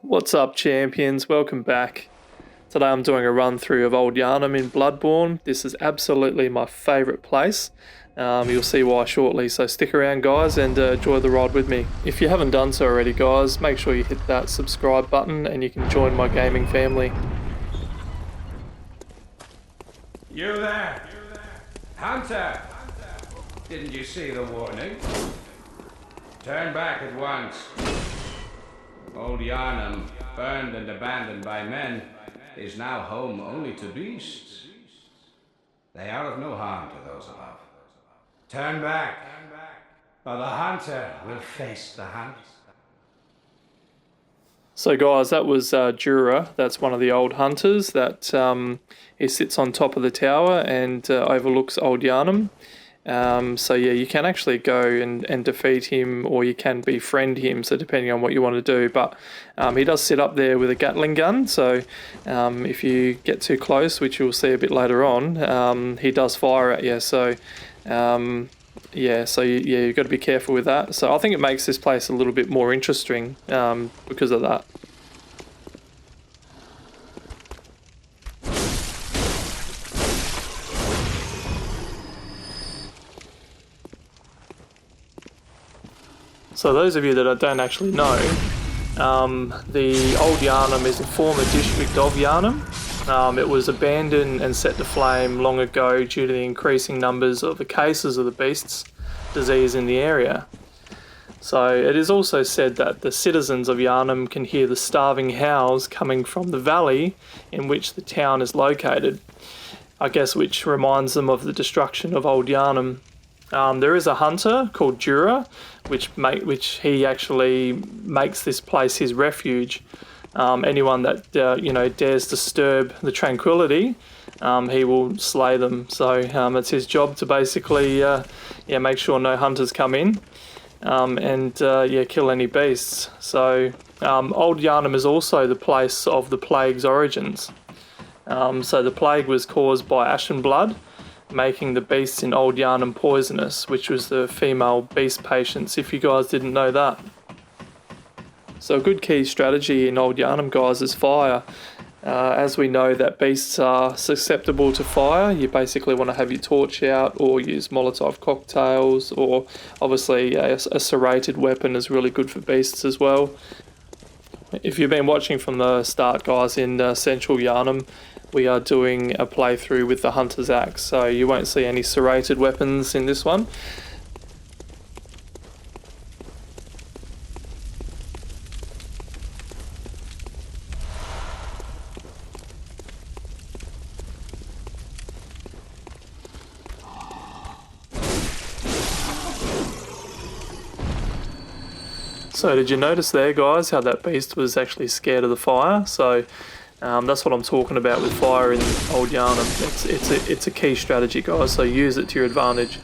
What's up, champions? Welcome back. Today I'm doing a run through of Old Yarnham in Bloodborne. This is absolutely my favourite place. You'll see why shortly, so stick around guys and enjoy the ride with me. If you haven't done so already guys, make sure you hit that subscribe button and you can join my gaming family. You there? Hunter! Didn't you see the warning? Turn back at once. Old Yarnham, burned and abandoned by men, is now home only to beasts. They are of no harm to those above. Turn back, or the hunter will face the hunt. So guys, that was Djura. That's one of the old hunters that he sits on top of the tower and overlooks Old Yarnham. So yeah, you can actually go and defeat him, or you can befriend him, so depending on what you want to do. But he does sit up there with a Gatling gun, so if you get too close, which you'll see a bit later on, he does fire at you. So you've got to be careful with that. So I think it makes this place a little bit more interesting because of that. So those of you that don't actually know, the Old Yharnam is a former district of Yharnam. It was abandoned and set to flame long ago due to the increasing numbers of the cases of the beast's disease in the area. So it is also said that the citizens of Yharnam can hear the starving howls coming from the valley in which the town is located, I guess, which reminds them of the destruction of Old Yarnham. There is a hunter called Djura, which he actually makes this place his refuge. Anyone that dares disturb the tranquility, he will slay them. So it's his job to basically make sure no hunters come in and kill any beasts. So Old Yarnham is also the place of the plague's origins. So the plague was caused by ashen blood, making the beasts in Old Yarnham poisonous, which was the female beast patients, if you guys didn't know that. So a good key strategy in Old Yarnham, guys, is fire. As we know that beasts are susceptible to fire, you basically want to have your torch out or use Molotov cocktails, or obviously a serrated weapon is really good for beasts as well. If you've been watching from the start, guys, in Central Yarnham, we are doing a playthrough with the Hunter's Axe, so you won't see any serrated weapons in this one. So did you notice there, guys, how that beast was actually scared of the fire? So that's what I'm talking about with fire in Old Yarnham. It's a key strategy, guys, so use it to your advantage.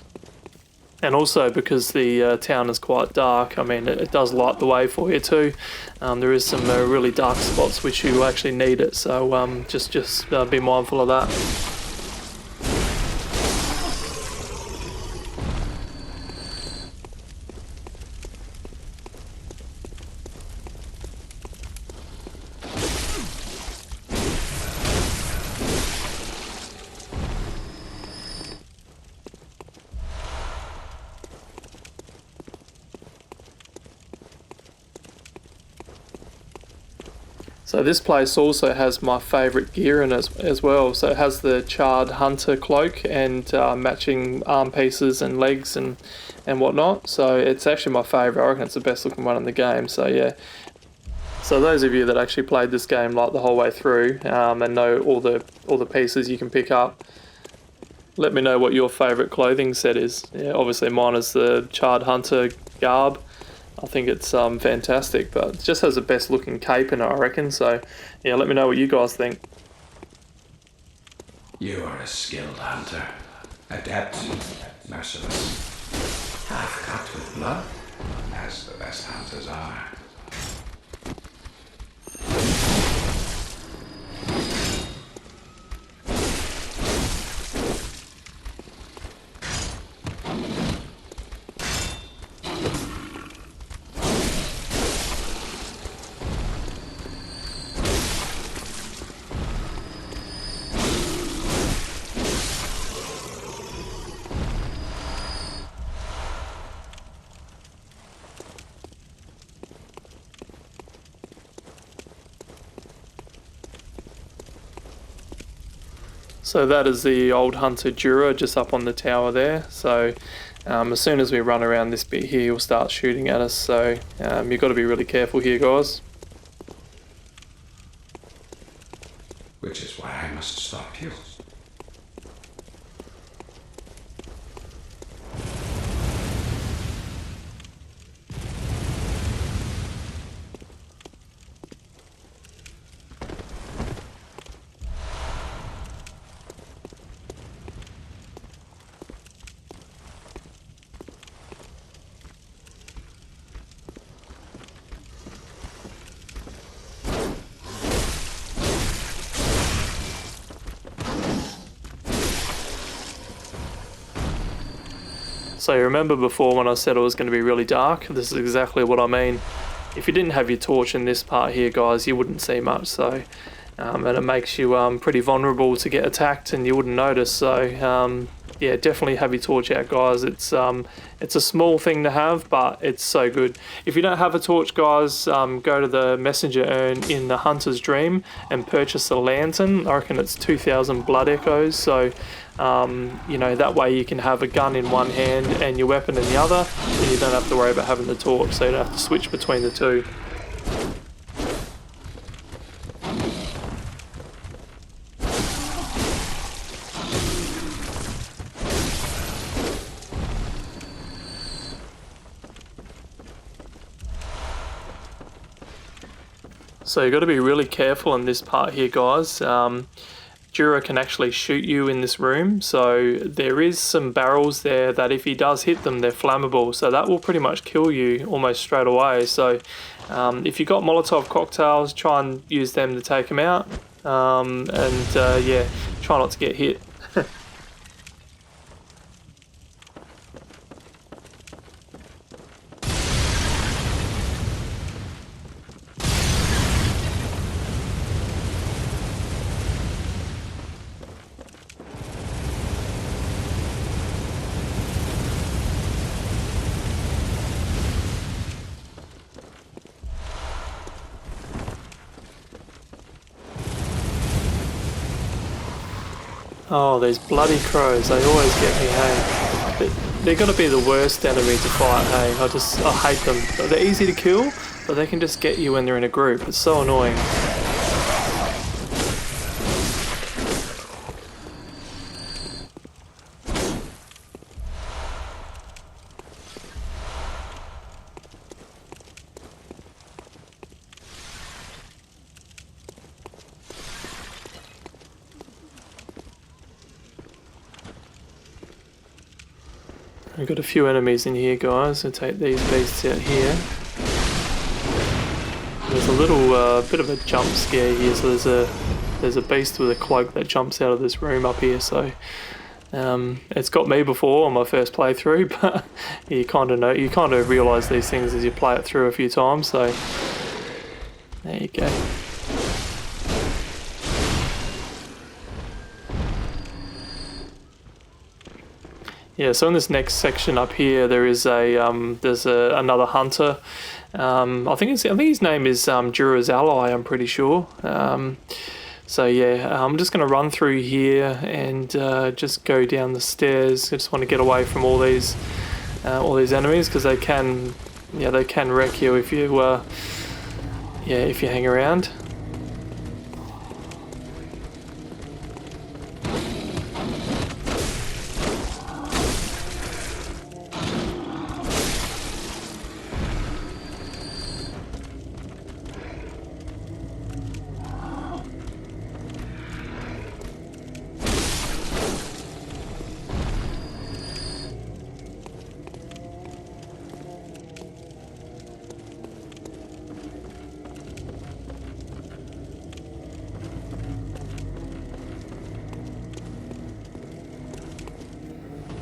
And also because the town is quite dark, I mean, it does light the way for you too. There is some really dark spots which you actually need it, so just be mindful of that. So this place also has my favourite gear in it as well. So it has the charred hunter cloak and matching arm pieces and legs and whatnot. So it's actually my favourite. I reckon it's the best looking one in the game. So yeah. So those of you that actually played this game like the whole way through and know all the pieces you can pick up, let me know what your favourite clothing set is. Yeah, obviously mine is the charred hunter garb. I think it's fantastic, but it just has the best looking cape in it, I reckon. So yeah, let me know what you guys think. You are a skilled hunter, adept, merciless, half cut with blood, as the best hunters are. So that is the old hunter Djura just up on the tower there. So as soon as we run around this bit here, he'll start shooting at us. So you've got to be really careful here, guys. Which is why I must stop you. So you remember before when I said it was going to be really dark? This is exactly what I mean. If you didn't have your torch in this part here, guys, you wouldn't see much. So, and it makes you pretty vulnerable to get attacked, and you wouldn't notice. So, yeah, definitely have your torch out, guys. It's a small thing to have, but it's so good. If you don't have a torch, guys, go to the messenger urn in the Hunter's Dream and purchase a lantern. I reckon it's 2,000 blood echoes. So, you know, that way you can have a gun in one hand and your weapon in the other, and you don't have to worry about having the torch, so you don't have to switch between the two. So you've got to be really careful in this part here, guys. Djura can actually shoot you in this room, so there is some barrels there that if he does hit them, they're flammable, so that will pretty much kill you almost straight away. So if you've got Molotov cocktails, try and use them to take him out, yeah, try not to get hit. Oh, these bloody crows, they always get me, hey. They're gonna be the worst enemy to fight, hey. I hate them. They're easy to kill, but they can just get you when they're in a group. It's so annoying. We've got a few enemies in here, guys. I'll take these beasts out here. There's a little bit of a jump scare here, so there's a beast with a cloak that jumps out of this room up here. So it's got me before on my first playthrough, but you kind of realise these things as you play it through a few times. So there you go. Yeah, so in this next section up here, there is another hunter. I think his name is Djura's ally. I'm pretty sure. So yeah, I'm just going to run through here and just go down the stairs. I just want to get away from all these enemies, because they can wreck you if you hang around.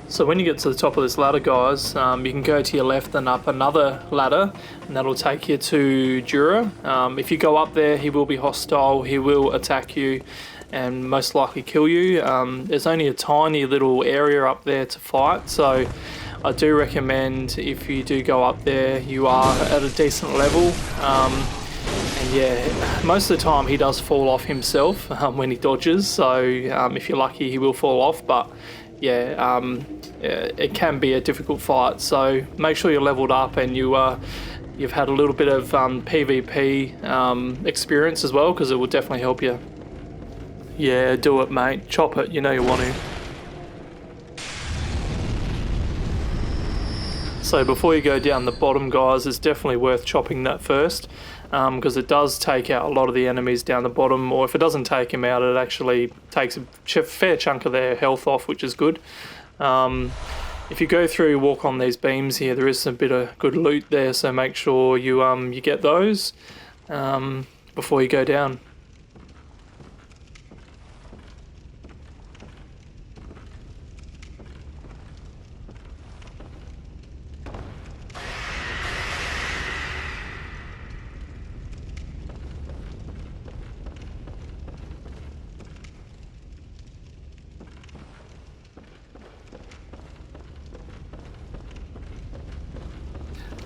So when you get to the top of this ladder, guys, you can go to your left and up another ladder, and that'll take you to Djura. If you go up there, he will be hostile, he will attack you and most likely kill you. There's only a tiny little area up there to fight, so I do recommend if you do go up there, you are at a decent level, And yeah, most of the time he does fall off himself when he dodges, so if you're lucky he will fall off, but yeah, it can be a difficult fight, so make sure you're leveled up and you've had a little bit of PvP experience as well, because it will definitely help you. Yeah, do it, mate. Chop it, you know you want to. So before you go down the bottom, guys, it's definitely worth chopping that first, because it does take out a lot of the enemies down the bottom, or if it doesn't take them out, it actually takes a fair chunk of their health off, which is good. If you go through, walk on these beams here, there is a bit of good loot there, so make sure you get those before you go down.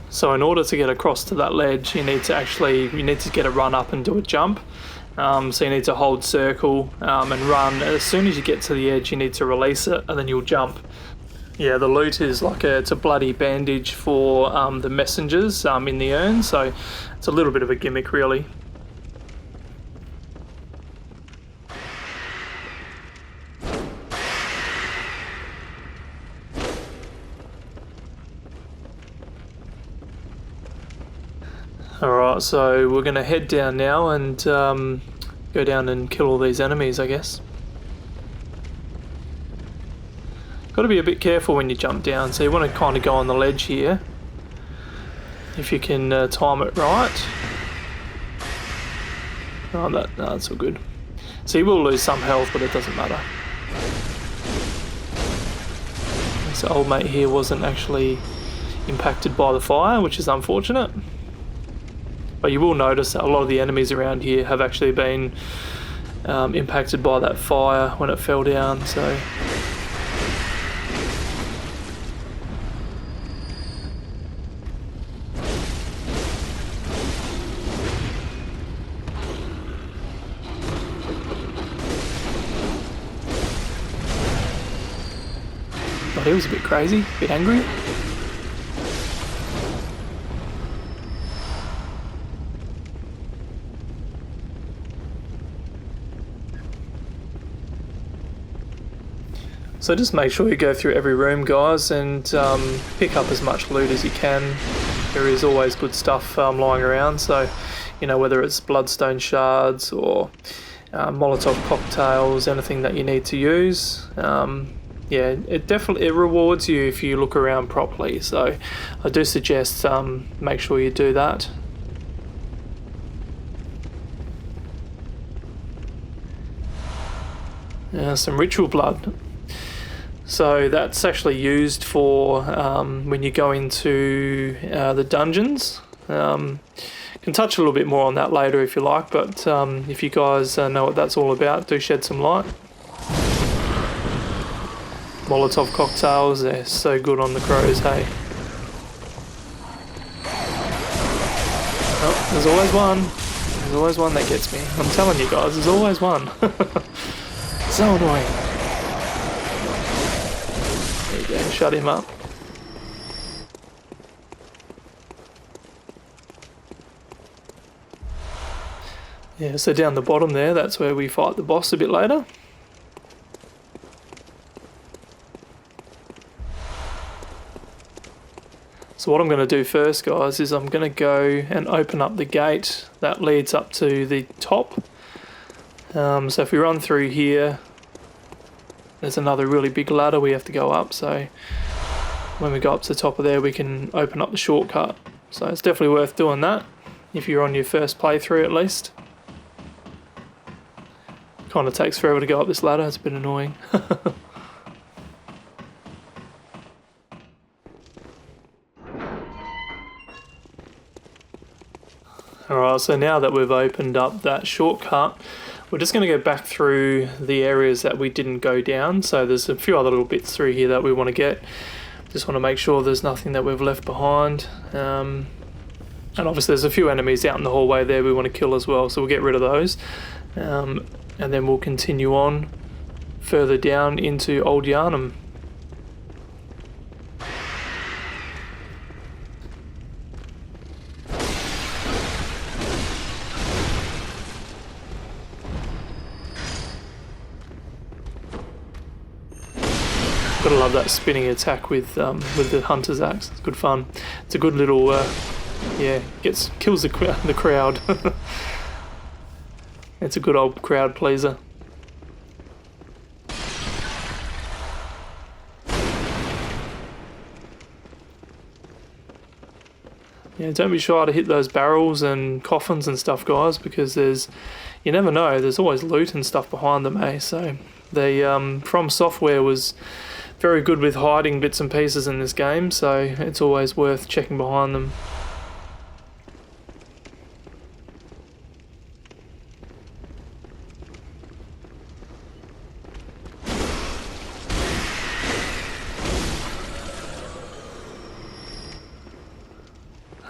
So in order to get across to that ledge, you need to get a run up and do a jump. So you need to hold circle and run. As soon as you get to the edge, you need to release it, and then you'll jump. Yeah, the loot is it's a bloody bandage for the messengers in the urn, so it's a little bit of a gimmick, really. Alright, so we're going to head down now and go down and kill all these enemies, I guess. Got to be a bit careful when you jump down, so you want to kind of go on the ledge here, if you can time it right. Oh, that's all good. So you will lose some health, but it doesn't matter. So old mate here wasn't actually impacted by the fire, which is unfortunate. But you will notice that a lot of the enemies around here have actually been impacted by that fire when it fell down, so... But he was a bit crazy, a bit angry. So just make sure you go through every room, guys, and pick up as much loot as you can. There is always good stuff lying around, so you know, whether it's bloodstone shards or Molotov cocktails, anything that you need to use. Yeah, it rewards you if you look around properly, so I do suggest make sure you do that. Some ritual blood. So that's actually used for when you go into the dungeons. Can touch a little bit more on that later if you like, but if you guys know what that's all about, do shed some light. Molotov cocktails, they're so good on the crows, hey. Oh, there's always one. There's always one that gets me. I'm telling you guys, there's always one. So annoying. There you go, shut him up. Yeah, so down the bottom there, that's where we fight the boss a bit later. So what I'm going to do first, guys, is I'm going to go and open up the gate that leads up to the top. So if we run through here, there's another really big ladder we have to go up, so when we go up to the top of there we can open up the shortcut. So it's definitely worth doing that, if you're on your first playthrough at least. Kind of takes forever to go up this ladder, it's a bit annoying. Alright, so now that we've opened up that shortcut, we're just going to go back through the areas that we didn't go down. So there's a few other little bits through here that we want to get. Just want to make sure there's nothing that we've left behind. And obviously there's a few enemies out in the hallway there we want to kill as well, so we'll get rid of those. And then we'll continue on further down into Old Yarnham. Gotta love that spinning attack with the hunter's axe. It's good fun. It's a good little, yeah, kills the crowd. It's a good old crowd pleaser. Yeah, don't be shy to hit those barrels and coffins and stuff, guys, because you never know. There's always loot and stuff behind them, eh? So the Fromsoftware was very good with hiding bits and pieces in this game, so it's always worth checking behind them.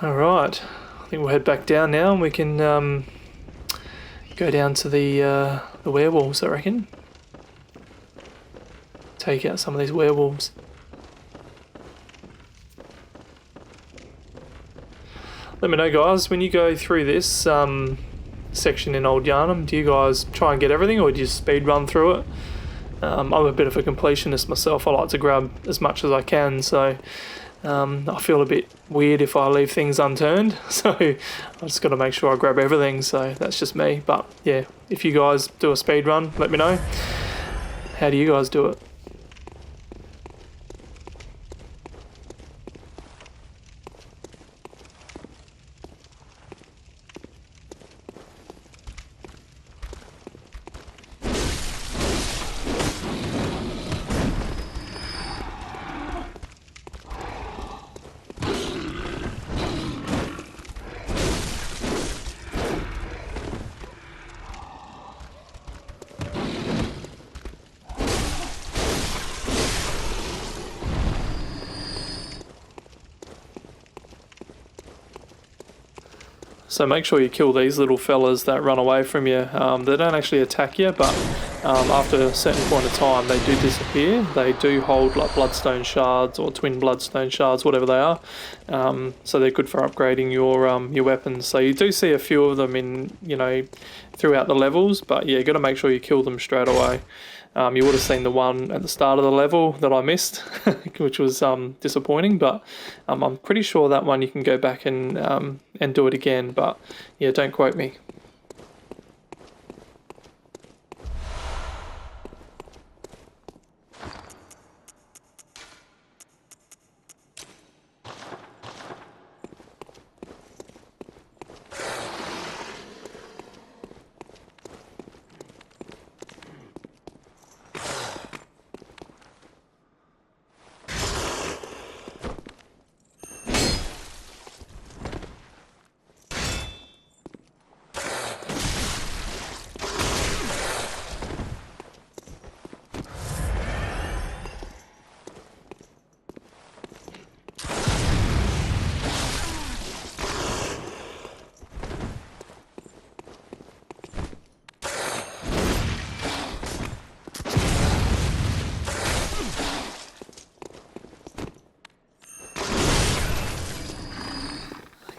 Alright, I think we'll head back down now and we can go down to the werewolves, I reckon. Take out some of these werewolves. Let me know, guys, when you go through this section in Old Yarnham, do you guys try and get everything or do you speed run through it? I'm a bit of a completionist myself. I like to grab as much as I can, so I feel a bit weird if I leave things unturned, so I just got to make sure I grab everything, so that's just me. But yeah, if you guys do a speed run, let me know. How do you guys do it? So make sure you kill these little fellas that run away from you. They don't actually attack you, but after a certain point of time they do disappear. They do hold like bloodstone shards or twin bloodstone shards, whatever they are. So they're good for upgrading your weapons. So you do see a few of them in, throughout the levels, but yeah, you got to make sure you kill them straight away. You would have seen the one at the start of the level that I missed, which was disappointing, but I'm pretty sure that one you can go back and do it again, but yeah, don't quote me.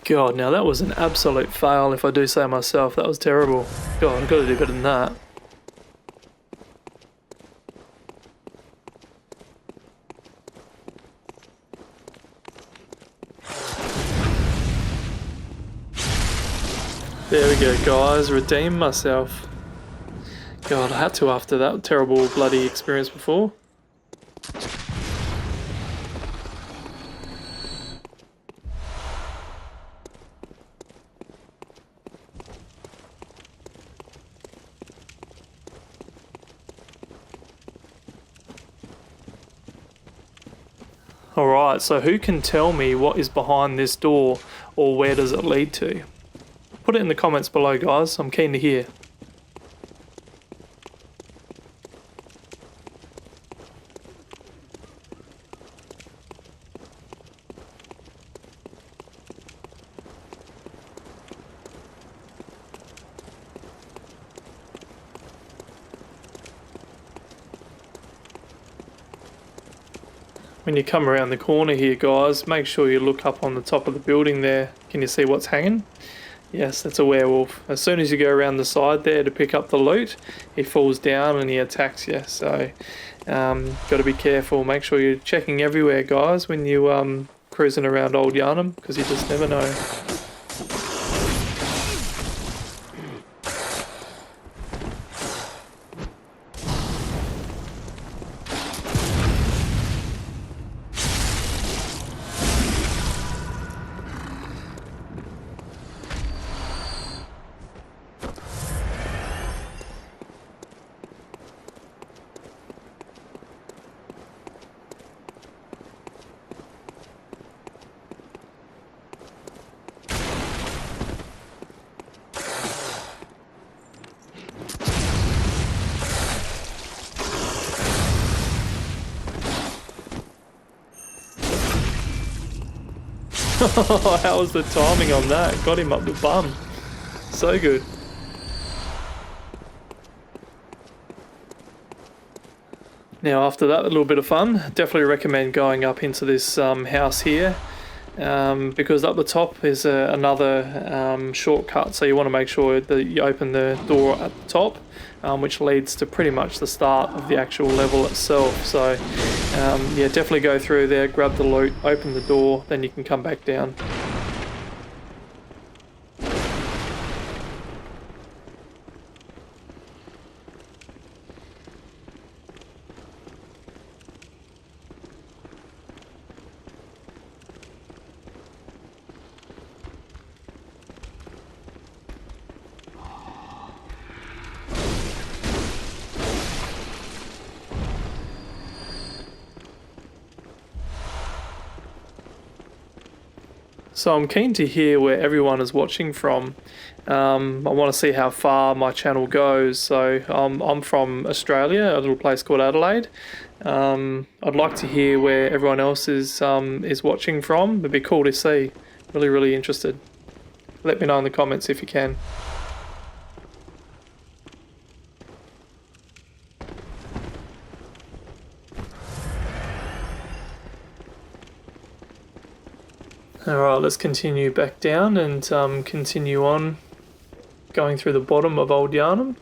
God, now that was an absolute fail if I do say myself. That was terrible. God, I've got to do better than that. There we go, guys. Redeem myself. God, I had to after that terrible bloody experience before. Alright, so who can tell me what is behind this door or where does it lead to? Put it in the comments below, guys. I'm keen to hear. When you come around the corner here, guys, make sure you look up on the top of the building there. Can you see what's hanging? Yes, that's a werewolf. As soon as you go around the side there to pick up the loot, he falls down and he attacks you. So, got to be careful. Make sure you're checking everywhere, guys, when you cruising around Old Yarnham, because you just never know. How was the timing on that? Got him up the bum. So good. Now after that little bit of fun, definitely recommend going up into this house here, because up the top is another shortcut, so you want to make sure that you open the door at the top, which leads to pretty much the start of the actual level itself. So yeah, definitely go through there, grab the loot, open the door, then you can come back down. So I'm keen to hear where everyone is watching from. I want to see how far my channel goes. So I'm from Australia, a little place called Adelaide. I'd like to hear where everyone else is watching from. It'd be cool to see. Really interested. Let me know in the comments if you can. Alright, let's continue back down and continue on going through the bottom of Old Yarnham.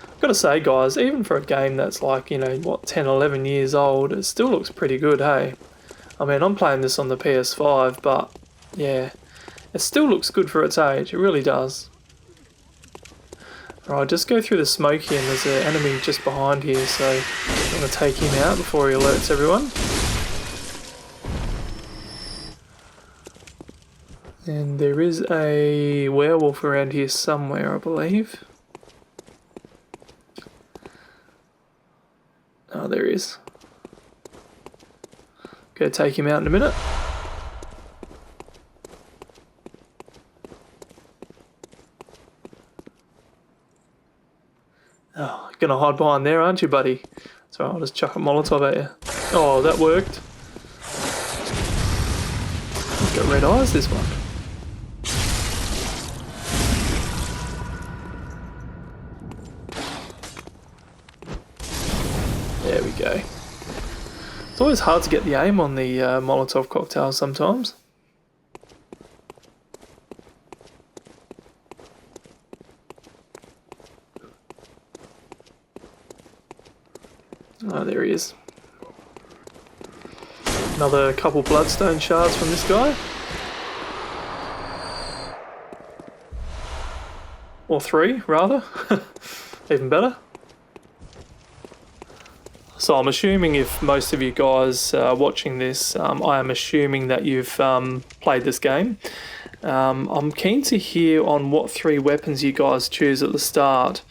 I've got to say, guys, even for a game that's like, you know, what, 10, 11 years old, it still looks pretty good, hey? I mean, I'm playing this on the PS5, but yeah, it still looks good for its age, it really does. Alright, just go through the smoke here, and there's an enemy just behind here, so I'm going to take him out before he alerts everyone. And there is a werewolf around here somewhere, I believe. Oh, there he is. Go take him out in a minute. Oh, you're gonna hide behind there, aren't you, buddy? So I'll just chuck a Molotov at you. Oh, that worked. He's got red eyes, this one. There we go. It's always hard to get the aim on the Molotov cocktails sometimes. Oh, there he is. Another couple bloodstone shards from this guy. Or 3, rather. Even better. So I'm assuming if most of you guys are watching this, I am assuming that you've played this game. I'm keen to hear on what 3 weapons you guys choose at the start.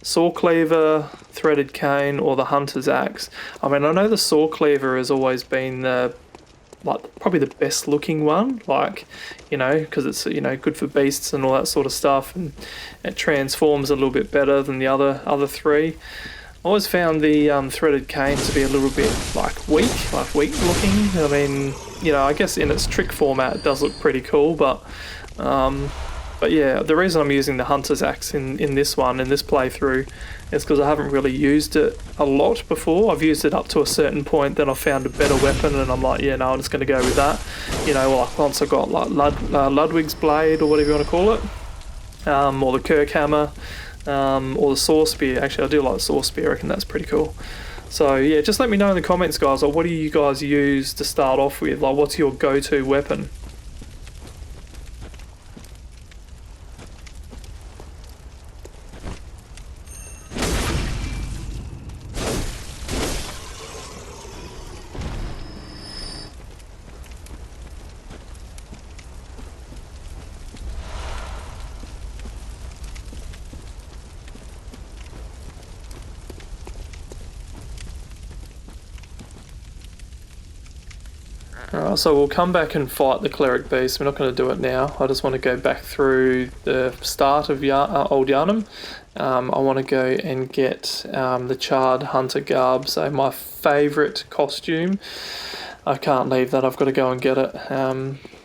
Saw cleaver, threaded cane, or the hunter's axe. I mean, I know the saw cleaver has always been probably the best looking one, like, you know, because it's, you know, good for beasts and all that sort of stuff, and it transforms a little bit better than the other 3. I always found the threaded cane to be a little bit weak looking. I mean, you know, I guess in its trick format it does look pretty cool, but But yeah, the reason I'm using the hunter's axe in this one, in this playthrough, is because I haven't really used it a lot before. I've used it up to a certain point, then I found a better weapon, and I'm like, yeah, no, I'm just going to go with that. You know, like once I got like Ludwig's blade, or whatever you want to call it, or the Kirk hammer, or the saw spear. Actually, I do like the saw spear. I reckon that's pretty cool. So yeah, just let me know in the comments, guys. Like, what do you guys use to start off with? Like, what's your go-to weapon? Alright, so we'll come back and fight the cleric beast. We're not going to do it now. I just want to go back through the start of Old Yarnam. I want to go and get the charred hunter garb. So my favourite costume. I can't leave that. I've got to go and get it.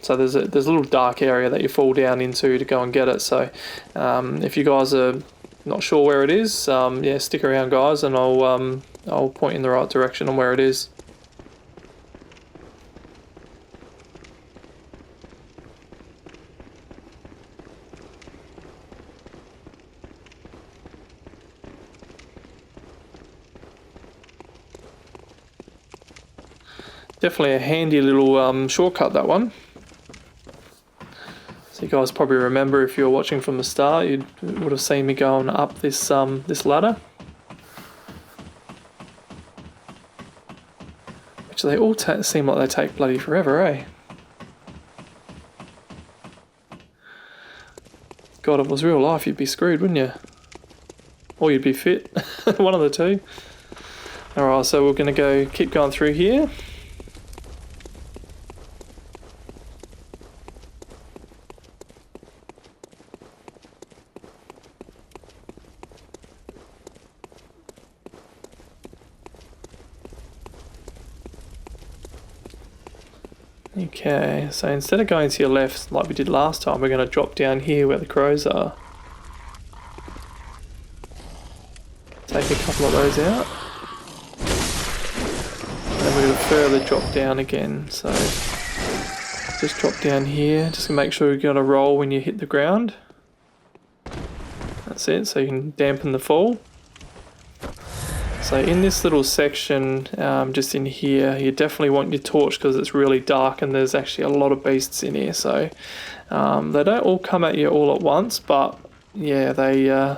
So there's a little dark area that you fall down into to go and get it. So if you guys are not sure where it is, yeah, stick around, guys, and I'll point in the right direction on where it is. Definitely a handy little shortcut, that one. So you guys probably remember, if you were watching from the start, you would have seen me going up this this ladder. Which they all seem like they take bloody forever, eh? God, if it was real life, you'd be screwed, wouldn't you? Or you'd be fit. One of the two. Alright, so we're going to keep going through here. Okay, so instead of going to your left like we did last time, we're going to drop down here where the crows are. Take a couple of those out. And we're going to further drop down again, so just drop down here, just to make sure you're going to roll when you hit the ground. That's it, so you can dampen the fall. So in this little section, just in here, you definitely want your torch because it's really dark and there's actually a lot of beasts in here. So they don't all come at you all at once, but yeah, they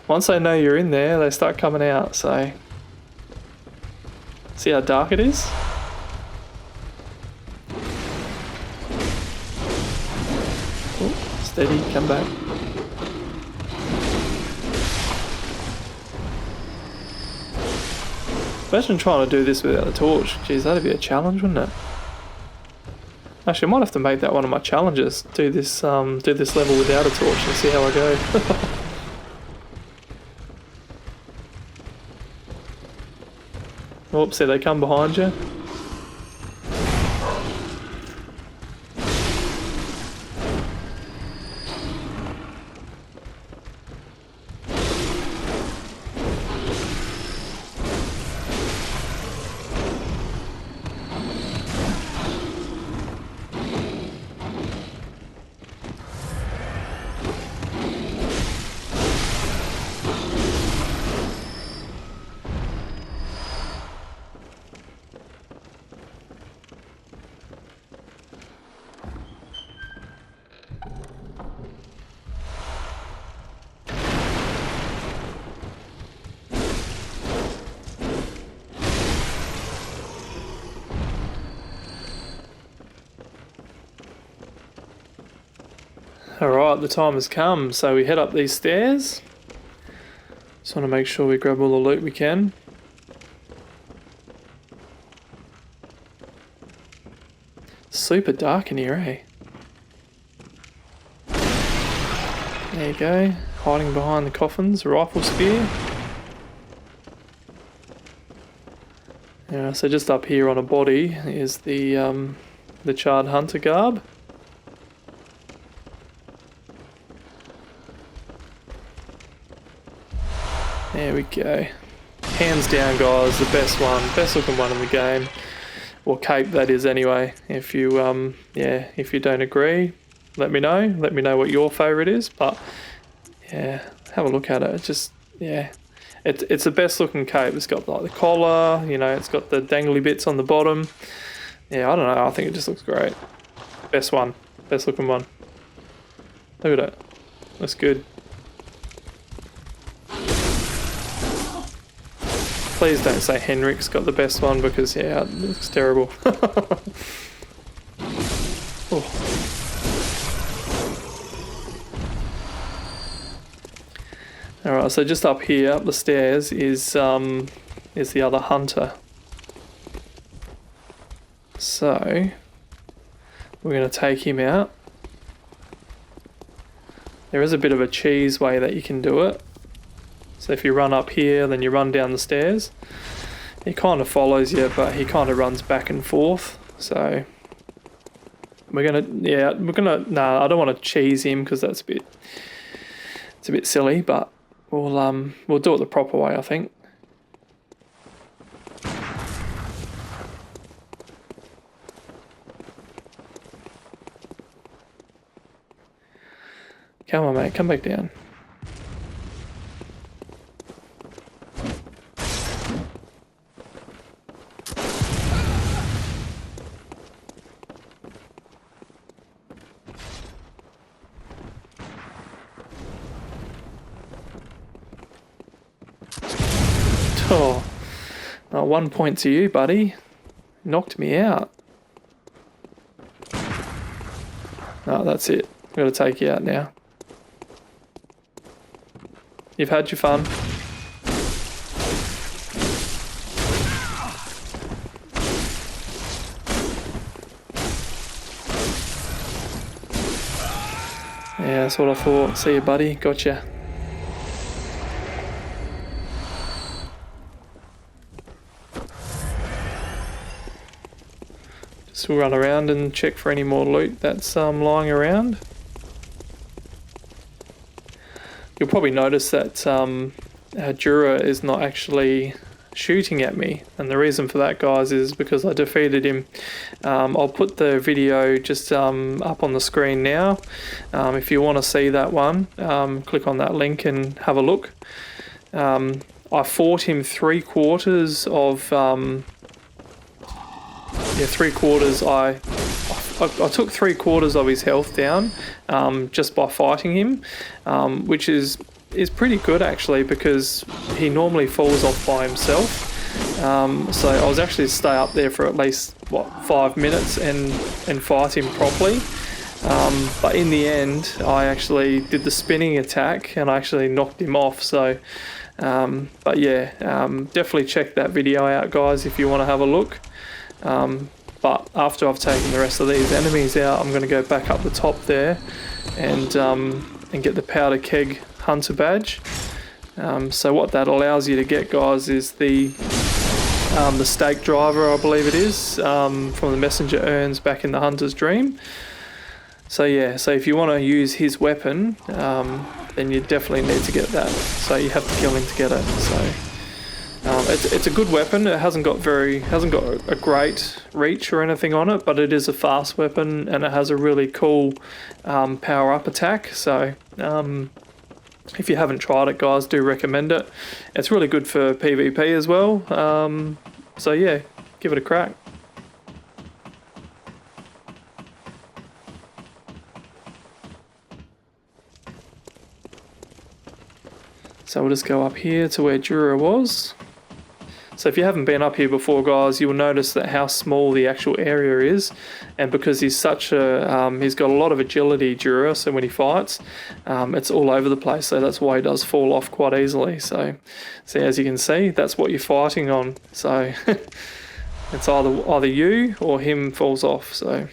once they know you're in there, they start coming out. So see how dark it is? Oh, steady, come back. Imagine trying to do this without a torch. Jeez, that'd be a challenge, wouldn't it? Actually, I might have to make that one of my challenges. Do this level without a torch and see how I go. Oops, there they come behind you. Alright, the time has come, so we head up these stairs. Just want to make sure we grab all the loot we can. Super dark in here, eh? There you go, hiding behind the coffins, rifle spear. Yeah, so just up here on a body is the charred hunter garb. There we go. Hands down, guys, the best one, best looking one in the game. Or cape, that is, anyway. If you yeah, if you don't agree, let me know. Let me know what your favourite is. But yeah, have a look at it. It's just, yeah, it's the best looking cape. It's got like the collar, you know, it's got the dangly bits on the bottom. Yeah, I don't know. I think it just looks great. Best one, best looking one. Look at it. That's good. Please don't say Henrik's got the best one, because yeah, it looks terrible. Oh. Alright, so just up here, up the stairs, is the other hunter. So we're going to take him out. There is a bit of a cheese way that you can do it. So if you run up here, then you run down the stairs. He kind of follows you, but he kind of runs back and forth. So we're gonna, no, I don't want to cheese him because it's a bit silly, but we'll do it the proper way, I think. Come on, mate, come back down. Oh, 1 point to you, buddy. Knocked me out. No, that's it. I've got to take you out now. You've had your fun. Yeah, that's what I thought. See you, buddy. Gotcha. Just run around and check for any more loot that's lying around. You'll probably notice that Djura is not actually shooting at me, and the reason for that, guys, is because I defeated him. I'll put the video just up on the screen now. If you want to see that one, click on that link and have a look. I fought him three quarters. I took 3/4 of his health down just by fighting him, which is pretty good actually, because he normally falls off by himself. So I was actually to stay up there for at least 5 minutes and fight him properly. But in the end, I actually did the spinning attack and I actually knocked him off. So, but yeah, definitely check that video out, guys, if you want to have a look. But after I've taken the rest of these enemies out, I'm going to go back up the top there and get the powder keg hunter badge. So what that allows you to get, guys, is the stake driver, I believe it is, from the messenger urns back in the hunter's dream. So yeah, so if you want to use his weapon, then you definitely need to get that. So you have to kill him to get it. So. It's a good weapon. It hasn't got a great reach or anything on it, but it is a fast weapon and it has a really cool power up attack. So if you haven't tried it, guys, do recommend it. It's really good for PvP as well. So yeah, give it a crack. So we'll just go up here to where Djura was. So if you haven't been up here before, guys, you'll notice that how small the actual area is, and because he's such a he's got a lot of agility, Djura, so when he fights, it's all over the place. So that's why he does fall off quite easily. So as you can see, that's what you're fighting on. So it's either you or him falls off. So.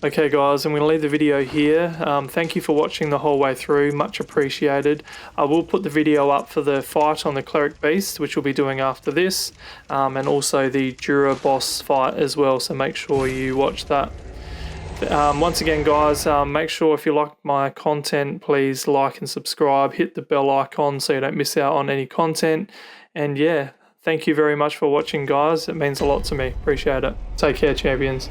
Okay guys, I'm going to leave the video here. Thank you for watching the whole way through, much appreciated. I will put the video up for the fight on the cleric beast, which we'll be doing after this, and also the Djura boss fight as well, so make sure you watch that. Once again, guys, make sure if you like my content, please like and subscribe. Hit the bell icon so you don't miss out on any content. And yeah, thank you very much for watching, guys. It means a lot to me. Appreciate it. Take care, champions.